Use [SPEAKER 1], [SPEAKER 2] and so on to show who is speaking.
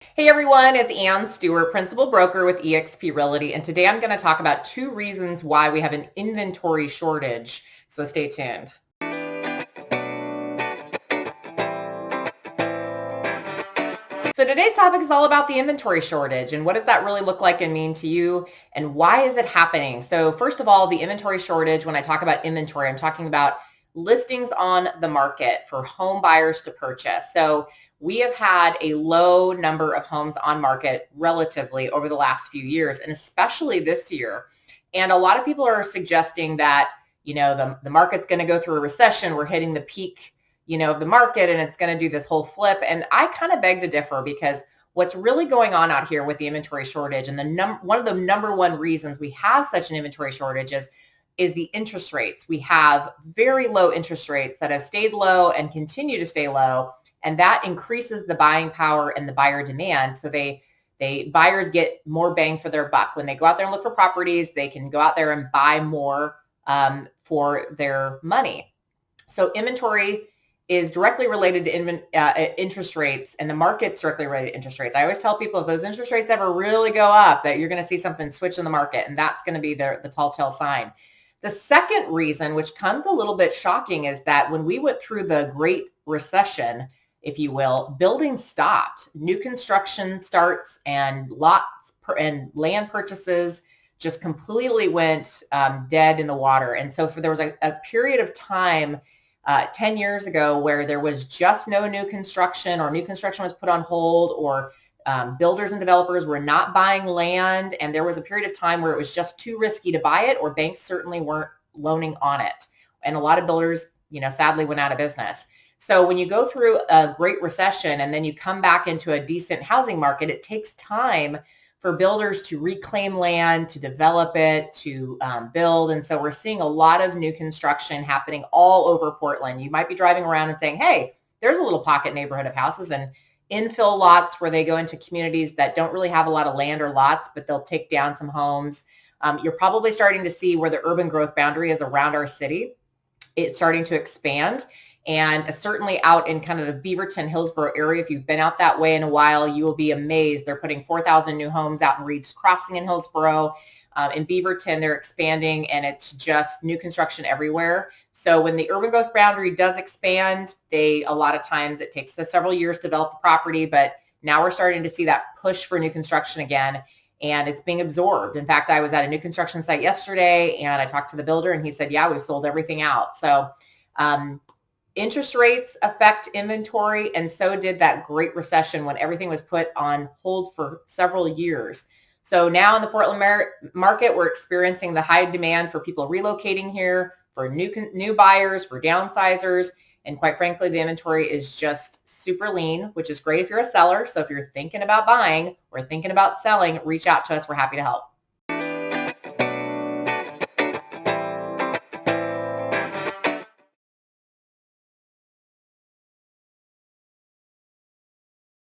[SPEAKER 1] Hey everyone, it's Ann Stewart, Principal Broker with eXp Realty, and today I'm going to talk about 2 reasons why we have an inventory shortage. So stay tuned. So today's topic is all about the inventory shortage and what does that really look like and mean to you and why is it happening? So first of all, the inventory shortage, when I talk about inventory, I'm talking about listings on the market for home buyers to purchase. So we have had a low number of homes on market relatively over the last few years, and especially this year. And a lot of people are suggesting that, the market's going to go through a recession. We're hitting the peak of the market and it's going to do this whole flip. And I kind of beg to differ because what's really going on out here with the inventory shortage and one of the number one reasons we have such an inventory shortage is the interest rates. We have very low interest rates that have stayed low and continue to stay low. And that increases the buying power and the buyer demand. So buyers get more bang for their buck. When they go out there and look for properties, they can go out there and buy more for their money. So inventory is directly related to interest rates, and the market's directly related to interest rates. I always tell people if those interest rates ever really go up, that you're going to see something switch in the market, and that's going to be the tall tale sign. The second reason, which comes a little bit shocking, is that when we went through the Great Recession, if you will, building stopped. New construction starts and lots and land purchases just completely went dead in the water. And so there was a period of time 10 years ago where there was just no new construction, or new construction was put on hold, or builders and developers were not buying land. And there was a period of time where it was just too risky to buy it, or banks certainly weren't loaning on it. And a lot of builders, sadly went out of business. So when you go through a great recession and then you come back into a decent housing market, it takes time for builders to reclaim land, to develop it, to build. And so we're seeing a lot of new construction happening all over Portland. You might be driving around and saying, hey, there's a little pocket neighborhood of houses and infill lots where they go into communities that don't really have a lot of land or lots, but they'll take down some homes. You're probably starting to see where the urban growth boundary is around our city. It's starting to expand. And certainly out in kind of the Beaverton, Hillsborough area, if you've been out that way in a while, you will be amazed. They're putting 4,000 new homes out in Reed's Crossing in Hillsborough. In Beaverton, they're expanding, and it's just new construction everywhere. So when the urban growth boundary does expand, a lot of times it takes several years to develop the property, but now we're starting to see that push for new construction again, and it's being absorbed. In fact, I was at a new construction site yesterday, and I talked to the builder, and he said, yeah, we've sold everything out. So interest rates affect inventory, and so did that Great Recession when everything was put on hold for several years. So now in the Portland market, we're experiencing the high demand for people relocating here, for new buyers, for downsizers, and quite frankly, the inventory is just super lean, which is great if you're a seller. So if you're thinking about buying or thinking about selling, reach out to us. We're happy to help.